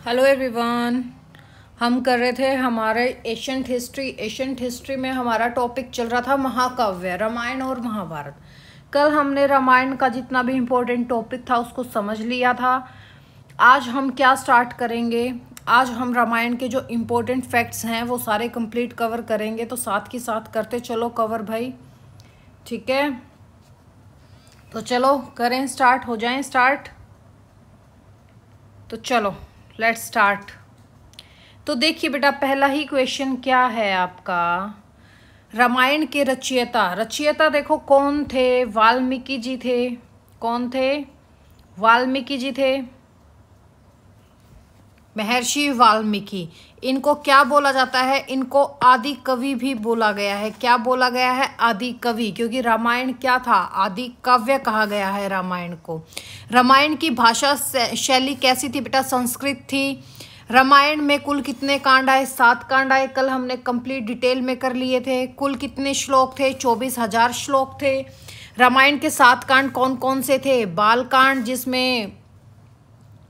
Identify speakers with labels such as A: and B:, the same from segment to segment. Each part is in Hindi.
A: Hello everyone. हम कर रहे थे हमारे एशियंट हिस्ट्री में हमारा टॉपिक चल रहा था महाकाव्य, रामायण और महाभारत। कल हमने रामायण का जितना भी इम्पोर्टेंट टॉपिक था उसको समझ लिया था। आज हम क्या स्टार्ट करेंगे, आज हम रामायण के जो इम्पोर्टेंट फैक्ट्स हैं वो सारे कंप्लीट कवर करेंगे। तो साथ के साथ करते चलो कवर भाई, ठीक है। तो चलो करें स्टार्ट, हो जाएं स्टार्ट। तो चलो लेट्स स्टार्ट। तो देखिए बेटा, पहला ही क्वेश्चन क्या है आपका, रामायण के रचयिता देखो कौन थे? वाल्मीकि जी थे। कौन थे? वाल्मीकि जी थे, महर्षि वाल्मीकि। इनको क्या बोला जाता है? इनको आदि कवि भी बोला गया है। क्या बोला गया है? आदि कवि, क्योंकि रामायण क्या था? आदि काव्य कहा गया है रामायण को। रामायण की भाषा शैली कैसी थी बेटा? संस्कृत थी। रामायण में कुल कितने कांड आए? 7 कांड आए। कल हमने कंप्लीट डिटेल में कर लिए थे। कुल कितने श्लोक थे? 24,000 श्लोक थे। रामायण के 7 कांड कौन कौन से थे? बाल कांड, जिसमें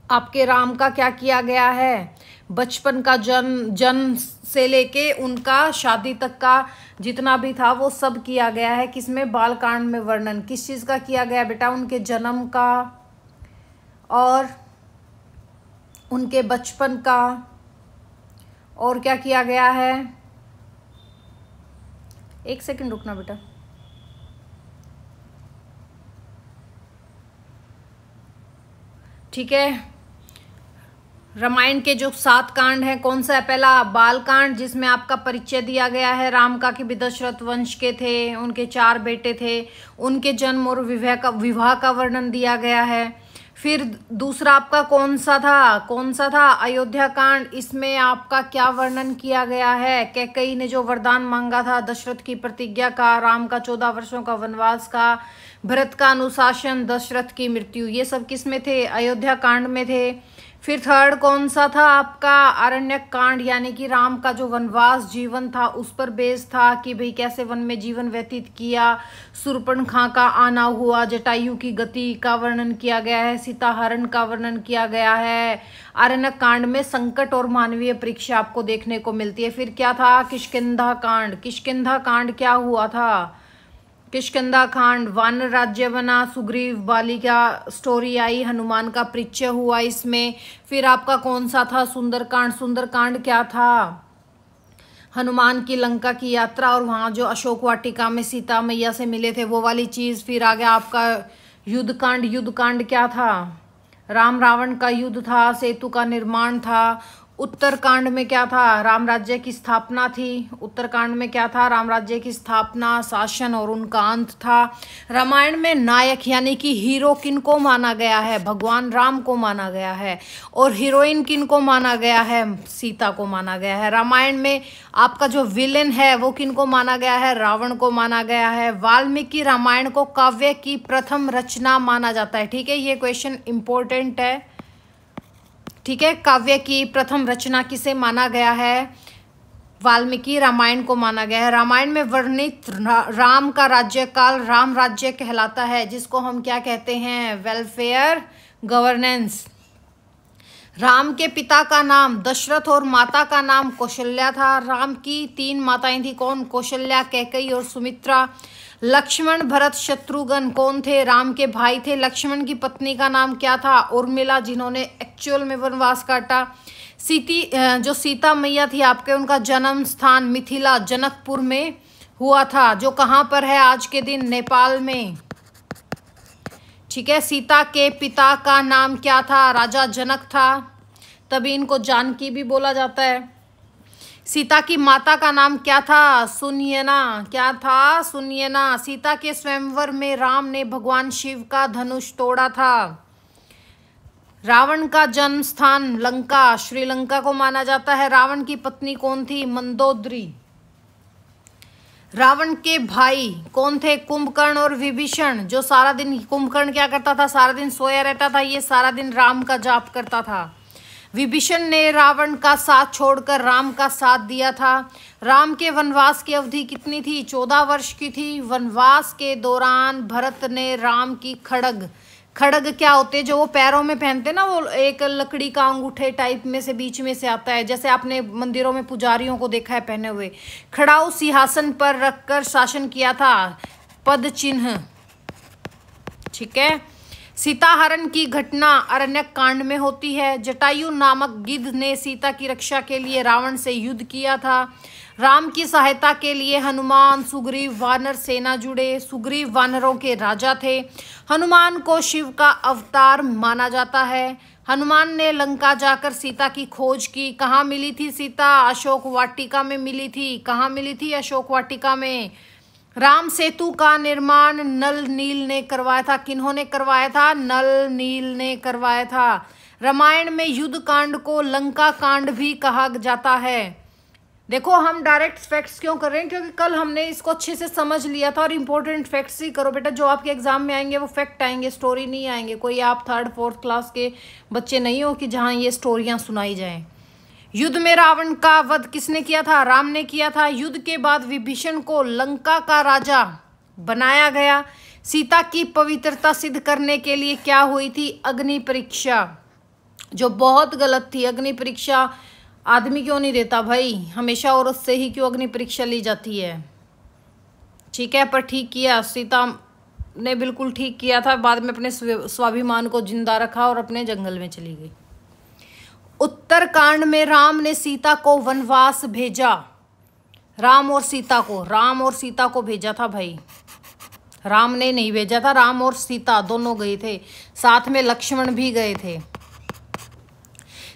A: आपके राम का क्या किया गया है? बचपन का जन्म से लेके उनका शादी तक का जितना भी था वो सब किया गया है। किसमें? बाल कांड में वर्णन किस चीज़ का किया गया बेटा? उनके जन्म का और उनके बचपन का। और क्या किया गया है? एक सेकंड रुकना बेटा। ठीक है, रामायण के जो 7 कांड हैं, कौन सा है? पहला बाल कांड, जिसमें आपका परिचय दिया गया है राम का कि दशरथ वंश के थे, उनके 4 बेटे थे, उनके जन्म और विवाह का वर्णन दिया गया है। फिर दूसरा आपका कौन सा था? अयोध्या कांड। इसमें आपका क्या वर्णन किया गया है? कैकेयी ने जो वरदान मांगा था, दशरथ की प्रतिज्ञा का, राम का 14 वर्षों का वनवास का, भरत का अनुशासन, दशरथ की मृत्यु, ये सब किस में थे? अयोध्या कांड में थे। फिर थर्ड कौन सा था आपका? आरण्यक कांड, यानी कि राम का जो वनवास जीवन था उस पर बेस था कि भाई कैसे वन में जीवन व्यतीत किया, शूर्पणखा का आना हुआ, जटायु की गति का वर्णन किया गया है, सीता हरण का वर्णन किया गया है। आरण्यक कांड में संकट और मानवीय परीक्षा आपको देखने को मिलती है। फिर क्या था? किष्किंधा कांड। किष्किंधा कांड क्या हुआ था? किष्किंधा कांड, वानर राज्य बना, सुग्रीव बालिका स्टोरी आई, हनुमान का परिचय हुआ इसमें। फिर आपका कौन सा था? सुंदरकांड। सुंदरकांड क्या था? हनुमान की लंका की यात्रा और वहाँ जो अशोक वाटिका में सीता मैया से मिले थे वो वाली चीज़। फिर आ गया आपका युद्धकांड। युद्धकांड क्या था? राम रावण का युद्ध था, सेतु का निर्माण था। उत्तरकांड में क्या था? राम राज्य की स्थापना थी। उत्तरकांड में क्या था? राम राज्य की स्थापना, शासन और उनका अंत था। रामायण में नायक यानी कि हीरो किनको माना गया है? भगवान राम को माना गया है। और हीरोइन किनको माना गया है? सीता को माना गया है। रामायण में आपका जो विलेन है वो किनको माना गया है? रावण को माना गया है। वाल्मीकि रामायण को काव्य की प्रथम रचना माना जाता है। ठीक है, ये क्वेश्चन इंपॉर्टेंट है। ठीक है, काव्य की प्रथम रचना किसे माना गया है? वाल्मीकि रामायण को माना गया है। रामायण में वर्णित राम का राज्यकाल राम राज्य कहलाता है, जिसको हम क्या कहते हैं? Welfare governance. राम के पिता का नाम दशरथ और माता का नाम कौशल्या था। राम की 3 माताएं थी, कौन? कौशल्या, कैकेयी और सुमित्रा। लक्ष्मण, भरत, शत्रुघ्न कौन थे? राम के भाई थे। लक्ष्मण की पत्नी का नाम क्या था? उर्मिला, जिन्होंने एक्चुअल में वनवास काटा। जो सीता मैया थी आपके, उनका जन्म स्थान मिथिला जनकपुर में हुआ था, जो कहाँ पर है आज के दिन? नेपाल में। ठीक है, सीता के पिता का नाम क्या था? राजा जनक था, तभी इनको जानकी भी बोला जाता है। सीता की माता का नाम क्या था? सुनयना। क्या था? सुनयना। सीता के स्वयंवर में राम ने भगवान शिव का धनुष तोड़ा था। रावण का जन्म स्थान लंका, श्रीलंका को माना जाता है। रावण की पत्नी कौन थी? मंदोदरी। रावण के भाई कौन थे? कुंभकर्ण और विभीषण। जो सारा दिन, कुंभकर्ण क्या करता था? सारा दिन सोया रहता था, ये सारा दिन राम का जाप करता था। विभीषण ने रावण का साथ छोड़कर राम का साथ दिया था। राम के वनवास की अवधि कितनी थी? 14 वर्ष की थी। वनवास के दौरान भरत ने राम की खड्ग खड़ग क्या होते हैं, जो वो पैरों में पहनते ना, वो एक लकड़ी का अंगूठे टाइप में से बीच में से आता है, जैसे आपने मंदिरों में पुजारियों को देखा है पहने हुए। खड़ाऊ सिंहासन पर रखकर शासन किया था, पद चिन्ह। ठीक है। सीताहरण की घटना अरण्यक कांड में होती है। जटायु नामक गिद्ध ने सीता की रक्षा के लिए रावण से युद्ध किया था। राम की सहायता के लिए हनुमान, सुग्रीव, वानर सेना जुड़े। सुग्रीव वानरों के राजा थे। हनुमान को शिव का अवतार माना जाता है। हनुमान ने लंका जाकर सीता की खोज की। कहाँ मिली थी सीता? अशोक वाटिका में मिली थी। कहाँ मिली थी? अशोक वाटिका में। राम सेतु का निर्माण नल नील ने करवाया था। किन्होंने करवाया था? नल नील ने करवाया था। रामायण में युद्ध कांड को लंका कांड भी कहा जाता है। देखो, हम डायरेक्ट फैक्ट्स क्यों कर रहे हैं? क्योंकि कल हमने इसको अच्छे से समझ लिया था। और इंपॉर्टेंट फैक्ट्स ही करो बेटा, जो आपके एग्जाम में आएंगे वो फैक्ट आएंगे, स्टोरी नहीं आएंगे। कोई आप 3rd 4th क्लास के बच्चे नहीं हो कि जहाँ ये स्टोरियाँ सुनाई जाएं। युद्ध में रावण का वध किसने किया था? राम ने किया था। युद्ध के बाद विभीषण को लंका का राजा बनाया गया। सीता की पवित्रता सिद्ध करने के लिए क्या हुई थी? अग्नि परीक्षा, जो बहुत गलत थी। अग्नि परीक्षा आदमी क्यों नहीं देता भाई? हमेशा औरत से ही क्यों अग्नि परीक्षा ली जाती है? ठीक है, पर ठीक किया, सीता ने बिल्कुल ठीक किया था। बाद में अपने स्वाभिमान को जिंदा रखा और अपने जंगल में चली गई। उत्तरकांड में राम ने सीता को वनवास भेजा। राम और सीता को भेजा था भाई। राम ने नहीं भेजा था, राम और सीता दोनों गए थे, साथ में लक्ष्मण भी गए थे।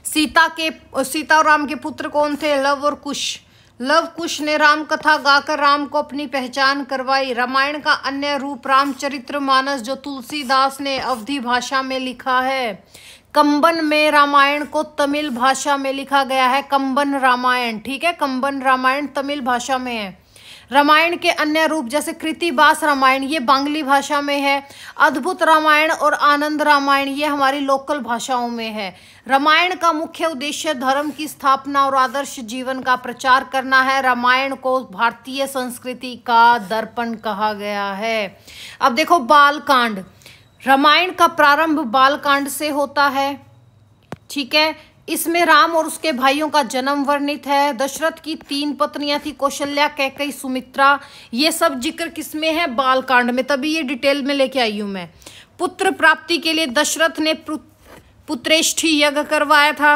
A: सीता और राम के पुत्र कौन थे? लव और कुश। लव कुश ने राम कथा गाकर राम को अपनी पहचान करवाई। रामायण का अन्य रूप रामचरितमानस, जो तुलसीदास ने अवधी भाषा में लिखा है। कंबन में रामायण को तमिल भाषा में लिखा गया है। कंबन रामायण, ठीक है, कंबन रामायण तमिल भाषा में है। रामायण के अन्य रूप जैसे कृतिवास रामायण, ये बांग्ली भाषा में है। अद्भुत रामायण और आनंद रामायण, ये हमारी लोकल भाषाओं में है। रामायण का मुख्य उद्देश्य धर्म की स्थापना और आदर्श जीवन का प्रचार करना है। रामायण को भारतीय संस्कृति का दर्पण कहा गया है। अब देखो, बालकांड। रामायण का प्रारंभ बालकांड से होता है। ठीक है, इसमें राम और उसके भाइयों का जन्म वर्णित है। दशरथ की 3 पत्नियां थी, कौशल्या, कैकेयी, सुमित्रा। ये सब जिक्र किसमें है? बालकांड में। तभी ये डिटेल में लेके आई हूं मैं। पुत्र प्राप्ति के लिए दशरथ ने पुत्रेष्ठी यज्ञ करवाया था।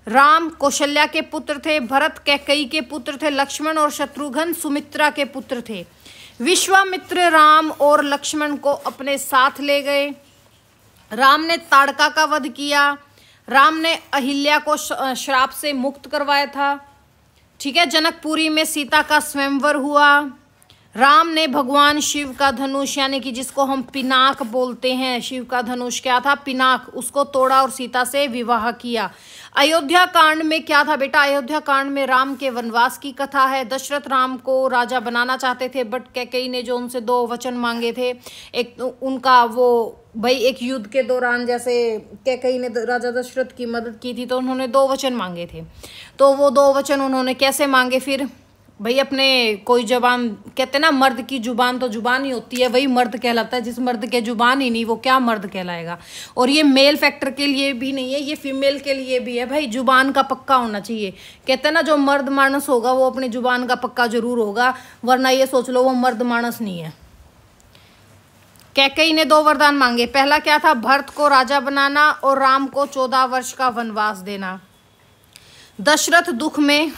A: राम कौशल्या के पुत्र थे, भरत कैकेयी के पुत्र थे, लक्ष्मण और शत्रुघ्न सुमित्रा के पुत्र थे। विश्वामित्र राम और लक्ष्मण को अपने साथ ले गए। राम ने ताड़का का वध किया। राम ने अहिल्या को श्राप से मुक्त करवाया था। ठीक है, जनकपुरी में सीता का स्वयंवर हुआ। राम ने भगवान शिव का धनुष, यानी कि जिसको हम पिनाक बोलते हैं, शिव का धनुष क्या था? पिनाक, उसको तोड़ा और सीता से विवाह किया। अयोध्या कांड में क्या था बेटा? अयोध्या कांड में राम के वनवास की कथा है। दशरथ राम को राजा बनाना चाहते थे, बट कैकेयी ने जो उनसे 2 वचन मांगे थे, एक उनका वो भाई, एक युद्ध के दौरान जैसे कैकेयी ने राजा दशरथ की मदद की थी, तो उन्होंने 2 वचन मांगे थे। तो वो 2 वचन उन्होंने कैसे मांगे फिर? भाई, अपने कोई जुबान, कहते ना मर्द की जुबान तो जुबान ही होती है, वही मर्द कहलाता है। जिस मर्द के जुबान ही नहीं, वो क्या मर्द कहलाएगा? और ये मेल फैक्टर के लिए भी नहीं है, ये फीमेल के लिए भी है भाई। जुबान का पक्का होना चाहिए। कहते ना जो मर्द मानस होगा वो अपनी जुबान का पक्का जरूर होगा, वरना ये सोच लो वो मर्द मानस नहीं है। कैकेयी ने 2 वरदान मांगे। पहला क्या था? भरत को राजा बनाना और राम को 14 वर्ष का वनवास देना। दशरथ दुख में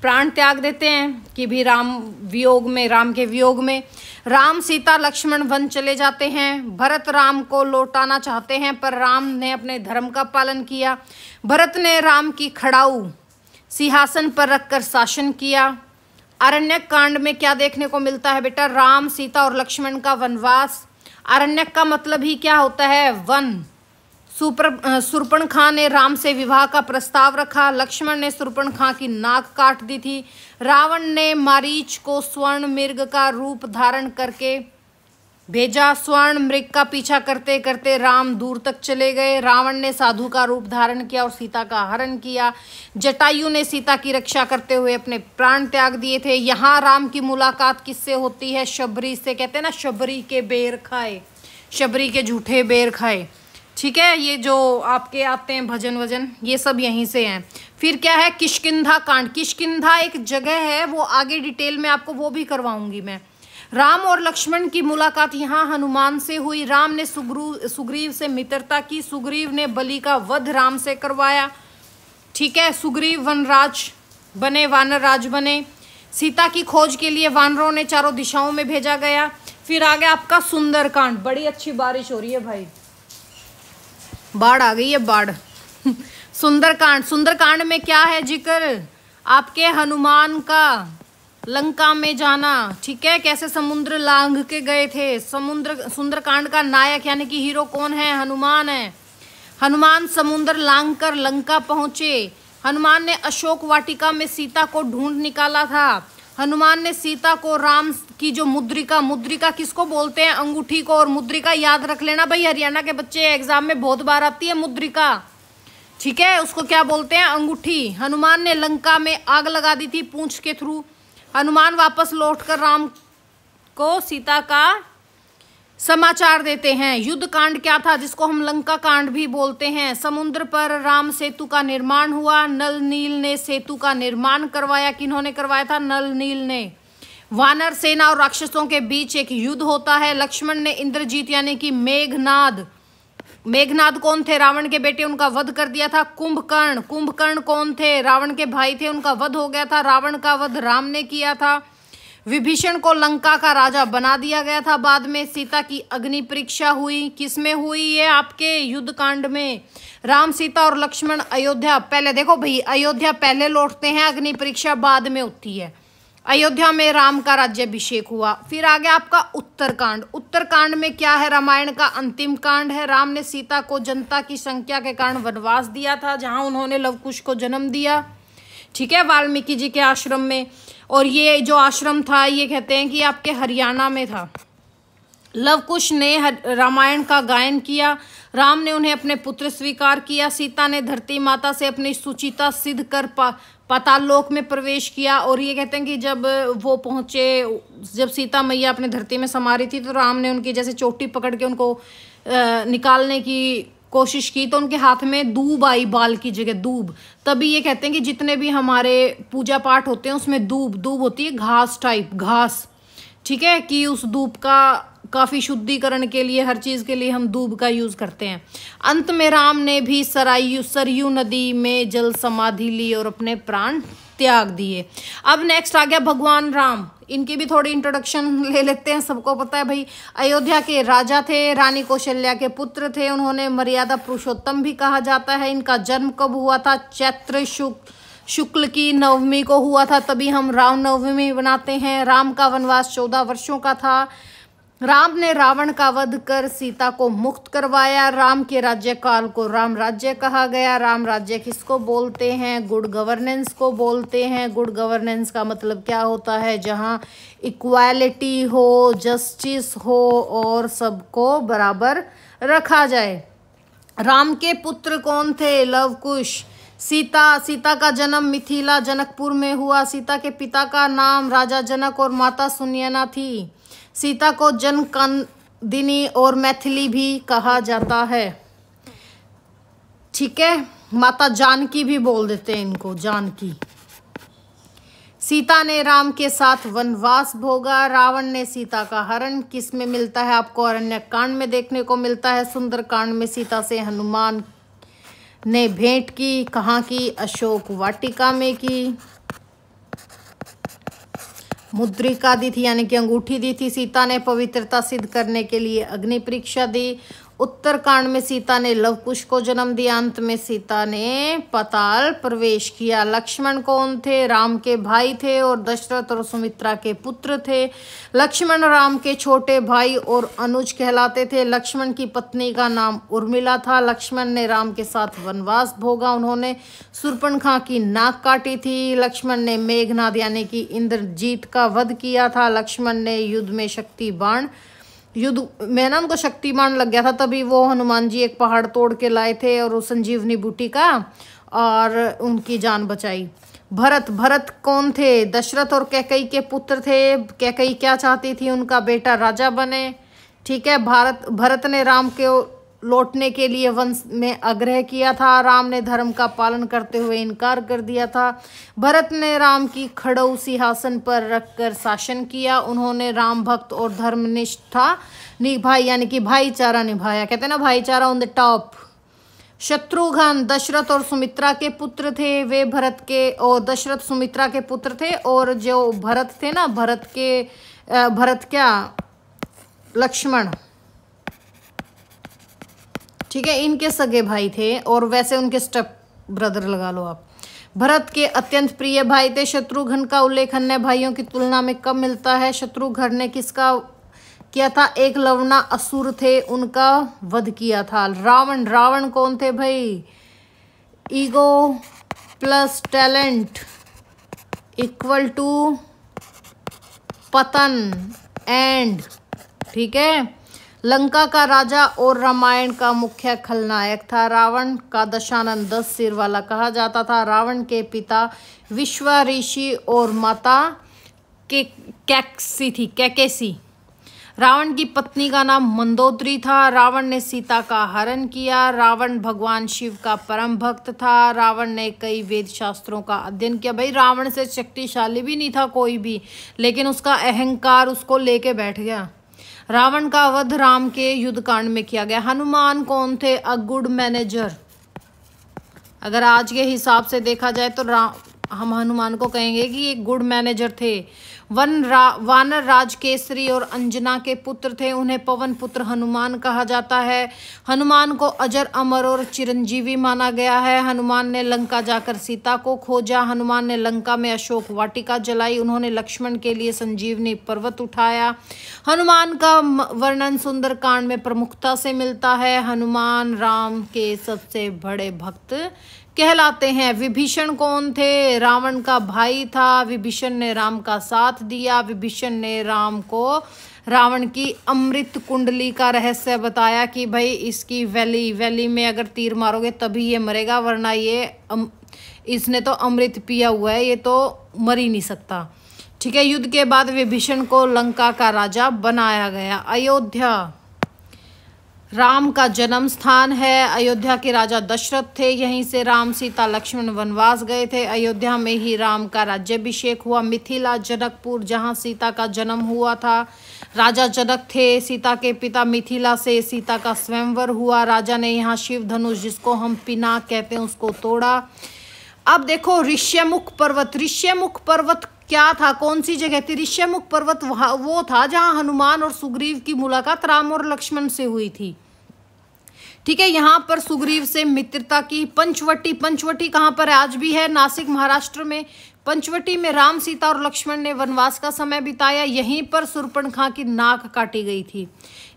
A: प्राण त्याग देते हैं कि भी राम के वियोग में राम, सीता, लक्ष्मण वन चले जाते हैं। भरत राम को लौटाना चाहते हैं, पर राम ने अपने धर्म का पालन किया। भरत ने राम की खड़ाऊ सिंहासन पर रखकर शासन किया। अरण्यक कांड में क्या देखने को मिलता है बेटा? राम, सीता और लक्ष्मण का वनवास। अरण्यक का मतलब ही क्या होता है? वन। शूर्पणखा ने राम से विवाह का प्रस्ताव रखा। लक्ष्मण ने शूर्पणखा की नाक काट दी थी। रावण ने मारीच को स्वर्ण मृग का रूप धारण करके भेजा। स्वर्ण मृग का पीछा करते करते राम दूर तक चले गए। रावण ने साधु का रूप धारण किया और सीता का हरण किया। जटायु ने सीता की रक्षा करते हुए अपने प्राण त्याग दिए थे। यहाँ राम की मुलाकात किससे होती है? शबरी से। कहते हैं ना, शबरी के बेर खाए। शबरी के झूठे बेर खाए। ठीक है, ये जो आपके आते हैं भजन वजन, ये सब यहीं से हैं। फिर क्या है, किष्किंधा कांड। किष्किंधा एक जगह है, वो आगे डिटेल में आपको वो भी करवाऊंगी मैं। राम और लक्ष्मण की मुलाकात यहाँ हनुमान से हुई। राम ने सुग्रीव से मित्रता की। सुग्रीव ने बलि का वध राम से करवाया। ठीक है, सुग्रीव वनराज बने, वानर राज बने। सीता की खोज के लिए वानरों ने चारों दिशाओं में भेजा गया। फिर आ गया आपका सुंदरकांड। बड़ी अच्छी बारिश हो रही है भाई, बाढ़ आ गई है, बाढ़। सुंदरकांड। सुंदरकांड में क्या है जिक्र, आपके हनुमान का लंका में जाना। ठीक है, कैसे समुद्र लांघ के गए थे। सुंदरकांड का नायक यानी कि हीरो कौन है, हनुमान है। हनुमान समुद्र लांघ कर लंका पहुंचे। हनुमान ने अशोक वाटिका में सीता को ढूंढ निकाला था। हनुमान ने सीता को राम की जो मुद्रिका, मुद्रिका किसको बोलते हैं, अंगूठी को। और मुद्रिका याद रख लेना भाई, हरियाणा के बच्चे एग्जाम में बहुत बार आती है मुद्रिका। ठीक है, उसको क्या बोलते हैं, अंगूठी। हनुमान ने लंका में आग लगा दी थी पूंछ के थ्रू। हनुमान वापस लौटकर राम को सीता का समाचार देते हैं। युद्ध कांड क्या था, जिसको हम लंका कांड भी बोलते हैं। समुद्र पर राम सेतु का निर्माण हुआ। नल नील ने सेतु का निर्माण करवाया। किन्होंने करवाया था, नल नील ने। वानर सेना और राक्षसों के बीच एक युद्ध होता है। लक्ष्मण ने इंद्रजीत यानी कि मेघनाद, मेघनाद कौन थे, रावण के बेटे, उनका वध कर दिया था। कुंभकर्ण, कुंभकर्ण कौन थे, रावण के भाई थे, उनका वध हो गया था। रावण का वध राम ने किया था। विभीषण को लंका का राजा बना दिया गया था। बाद में सीता की अग्नि परीक्षा हुई। किसमें हुई, ये आपके युद्ध कांड में। राम, सीता और लक्ष्मण अयोध्या, पहले देखो भाई, अयोध्या पहले लौटते हैं, अग्नि परीक्षा बाद में होती है। अयोध्या में राम का राज्याभिषेक हुआ। फिर आ गया आपका उत्तरकांड। उत्तरकांड में क्या है, रामायण का अंतिम कांड है। राम ने सीता को जनता की संख्या के कारण वनवास दिया था, जहां उन्होंने लवकुश को जन्म दिया। ठीक है, वाल्मीकि जी के आश्रम में। और ये जो आश्रम था, ये कहते हैं कि आपके हरियाणा में था। लवकुश ने रामायण का गायन किया। राम ने उन्हें अपने पुत्र स्वीकार किया। सीता ने धरती माता से अपनी सुचिता सिद्ध कर पाताल लोक में प्रवेश किया। और ये कहते हैं कि जब वो पहुंचे, जब सीता मैया अपने धरती में समा रही थी, तो राम ने उनकी जैसे चोटी पकड़ के उनको निकालने की कोशिश की, तो उनके हाथ में दूब आई, बाल की जगह दूब। तभी ये कहते हैं कि जितने भी हमारे पूजा पाठ होते हैं उसमें दूब होती है, घास टाइप, घास। ठीक है, कि उस दूब का काफी शुद्धिकरण के लिए, हर चीज के लिए हम दूब का यूज करते हैं। अंत में राम ने भी सरयू नदी में जल समाधि ली और अपने प्राण त्याग दिए। अब नेक्स्ट आ गया भगवान राम। इनकी भी थोड़ी इंट्रोडक्शन ले लेते हैं। सबको पता है भाई, अयोध्या के राजा थे, रानी कौशल्या के पुत्र थे। उन्होंने मर्यादा पुरुषोत्तम भी कहा जाता है। इनका जन्म कब हुआ था, चैत्र शुक्ल की नवमी को हुआ था, तभी हम राम नवमी बनाते हैं। राम का वनवास 14 वर्षों का था। राम ने रावण का वध कर सीता को मुक्त करवाया। राम के राज्य काल को राम राज्य कहा गया। राम राज्य किसको बोलते हैं, गुड गवर्नेंस को बोलते हैं। गुड गवर्नेंस का मतलब क्या होता है, जहाँ इक्वालिटी हो, जस्टिस हो और सबको बराबर रखा जाए। राम के पुत्र कौन थे, लवकुश। सीता का जन्म मिथिला जनकपुर में हुआ। सीता के पिता का नाम राजा जनक और माता सुनयना थी। सीता को जनकादिनी और मैथिली भी कहा जाता है। ठीक है, माता जानकी भी बोल देते हैं इनको, जानकी। सीता ने राम के साथ वनवास भोगा। रावण ने सीता का हरण किस में मिलता है, आपको अरण्यकांड में देखने को मिलता है। सुंदरकांड में सीता से हनुमान ने भेंट की, कहाँ की, अशोक वाटिका में की। मुद्रिका दी थी यानी कि अंगूठी दी थी। सीता ने पवित्रता सिद्ध करने के लिए अग्नि परीक्षा दी। उत्तरकांड में सीता ने लवकुश को जन्म दिया। अंत में सीता ने पाताल प्रवेश किया। लक्ष्मण कौन थे, राम के भाई थे और दशरथ और सुमित्रा के पुत्र थे। लक्ष्मण राम के छोटे भाई और अनुज कहलाते थे। लक्ष्मण की पत्नी का नाम उर्मिला था। लक्ष्मण ने राम के साथ वनवास भोगा। उन्होंने शूर्पणखा की नाक काटी थी। लक्ष्मण ने मेघनाद यानी कि इंद्रजीत का वध किया था। लक्ष्मण ने युद्ध में में ना उनको शक्तिमान लग गया था, तभी वो हनुमान जी एक पहाड़ तोड़ के लाए थे और उस संजीवनी बूटी का, और उनकी जान बचाई। भरत कौन थे, दशरथ और कैकई के पुत्र थे। कैकई क्या चाहती थी, उनका बेटा राजा बने। ठीक है। भरत ने राम के लौटने के लिए वंश में आग्रह किया था। राम ने धर्म का पालन करते हुए इनकार कर दिया था। भरत ने राम की खड़ऊ सिंहासन पर रखकर शासन किया। उन्होंने राम भक्त और धर्मनिष्ठा निभाई, यानी कि भाईचारा निभाया। कहते हैं ना भाईचारा on the top. Shatrughan Dasharath और सुमित्रा के पुत्र थे। वे भरत के और दशरथ सुमित्रा के पुत्र थे। और जो भरत थे ना, लक्ष्मण, ठीक है, इनके सगे भाई थे और वैसे उनके स्टेप ब्रदर लगा लो आप। भरत के अत्यंत प्रिय भाई थे। शत्रुघ्न का उल्लेख अन्य भाइयों की तुलना में कम मिलता है। शत्रुघ्न ने किसका किया था? एक लवना असुर थे, उनका वध किया था। रावण कौन थे भाई? Ego plus talent equal to पतन एंड, ठीक है। लंका का राजा और रामायण का मुख्य खलनायक था। रावण का दशानन 10 सिर वाला कहा जाता था। रावण के पिता विश्वा ऋषि और माता कैकेसी। रावण की पत्नी का नाम मंदोदरी था। रावण ने सीता का हरण किया। रावण भगवान शिव का परम भक्त था। रावण ने कई वेद शास्त्रों का अध्ययन किया। भाई रावण से शक्तिशाली भी नहीं था कोई भी, लेकिन उसका अहंकार उसको लेके बैठ गया। रावण का वध राम के युद्ध कांड में किया गया। हनुमान कौन थे? A good manager. अगर आज के हिसाब से देखा जाए तो हम हनुमान को कहेंगे कि ये गुड मैनेजर थे। वानर राज केसरी और अंजना के पुत्र थे। उन्हें पवन पुत्र हनुमान कहा जाता है। हनुमान को अजर अमर और चिरंजीवी माना गया है। हनुमान ने लंका जाकर सीता को खोजा। हनुमान ने लंका में अशोक वाटिका जलाई। उन्होंने लक्ष्मण के लिए संजीवनी पर्वत उठाया। हनुमान का वर्णन सुंदर कांड में प्रमुखता से मिलता है। हनुमान राम के सबसे बड़े भक्त कहलाते हैं। विभीषण कौन थे? रावण का भाई था। विभीषण ने राम का साथ दिया। विभीषण ने राम को रावण की अमृत कुंडली का रहस्य बताया कि भाई इसकी वैली में अगर तीर मारोगे तभी ये मरेगा, वरना इसने तो अमृत पिया हुआ है, ये तो मर ही नहीं सकता। ठीक है। युद्ध के बाद विभीषण को लंका का राजा बनाया गया। अयोध्या राम का जन्म स्थान है। अयोध्या के राजा दशरथ थे। यहीं से राम सीता लक्ष्मण वनवास गए थे। अयोध्या में ही राम का राज्याभिषेक हुआ। मिथिला जनकपुर, जहां सीता का जन्म हुआ था। राजा जनक थे। सीता के पिता। मिथिला से सीता का स्वयंवर हुआ। राजा ने यहाँ शिव धनुष, जिसको हम पिनाक कहते हैं, उसको तोड़ा। अब देखो ऋष्यमुख पर्वत। ऋष्यमुख पर्वत क्या था? कौन सी जगह थी? ऋष्यमुख पर्वत वो था जहां हनुमान और सुग्रीव की मुलाकात राम और लक्ष्मण से हुई थी। ठीक है। यहाँ पर सुग्रीव से मित्रता की। पंचवटी कहाँ पर है? आज भी है, नासिक महाराष्ट्र में। पंचवटी में राम, सीता और लक्ष्मण ने वनवास का समय बिताया। यहीं पर शूर्पणखा की नाक काटी गई थी।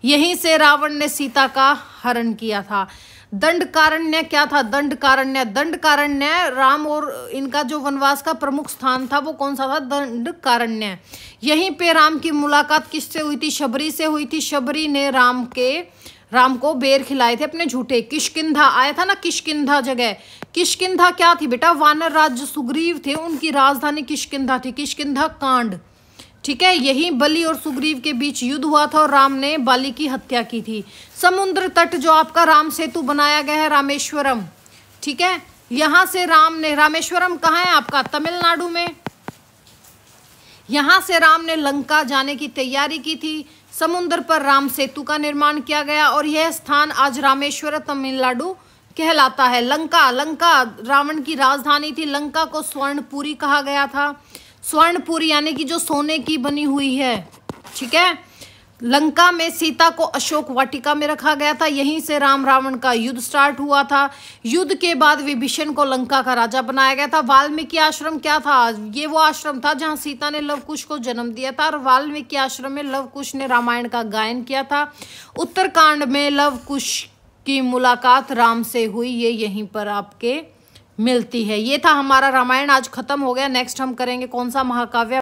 A: यहीं से रावण ने सीता का हरण किया था। दंडकारण्य क्या था? दंडकारण्य राम और इनका जो वनवास का प्रमुख स्थान था वो कौन सा था? दंडकारण्य। यहीं पे राम की मुलाकात किससे हुई थी? शबरी से हुई थी। शबरी ने राम को बेर खिलाए थे अपने झूठे। किष्किंधा आया था ना, किष्किंधा जगह। किष्किंधा क्या थी बेटा? वानर राज सुग्रीव थे, उनकी राजधानी किष्किंधा थी। किष्किंधा कांड, ठीक है। यही बलि और सुग्रीव के बीच युद्ध हुआ था और राम ने बाली की हत्या की थी। समुद्र तट जो आपका राम सेतु बनाया गया है, रामेश्वरम, ठीक है। यहां से रामेश्वरम कहाँ है आपका? तमिलनाडु में। यहां से राम ने लंका जाने की तैयारी की थी। समुद्र पर राम सेतु का निर्माण किया गया और यह स्थान आज रामेश्वर तमिलनाडु कहलाता है। लंका रावण की राजधानी थी। लंका को स्वर्णपुरी कहा गया था। स्वर्णपुरी यानी कि जो सोने की बनी हुई है, ठीक है। लंका में सीता को अशोक वाटिका में रखा गया था। यहीं से राम रावण का युद्ध स्टार्ट हुआ था। युद्ध के बाद विभीषण को लंका का राजा बनाया गया था। वाल्मीकि आश्रम क्या था? ये वो आश्रम था जहां सीता ने लव कुश को जन्म दिया था और वाल्मीकि आश्रम में लव कुश ने रामायण का गायन किया था। उत्तरकांड में लव कुश की मुलाकात राम से हुई, ये यहीं पर आपके मिलती है। ये था हमारा रामायण, आज खत्म हो गया। नेक्स्ट हम करेंगे कौन सा? महाकाव्य।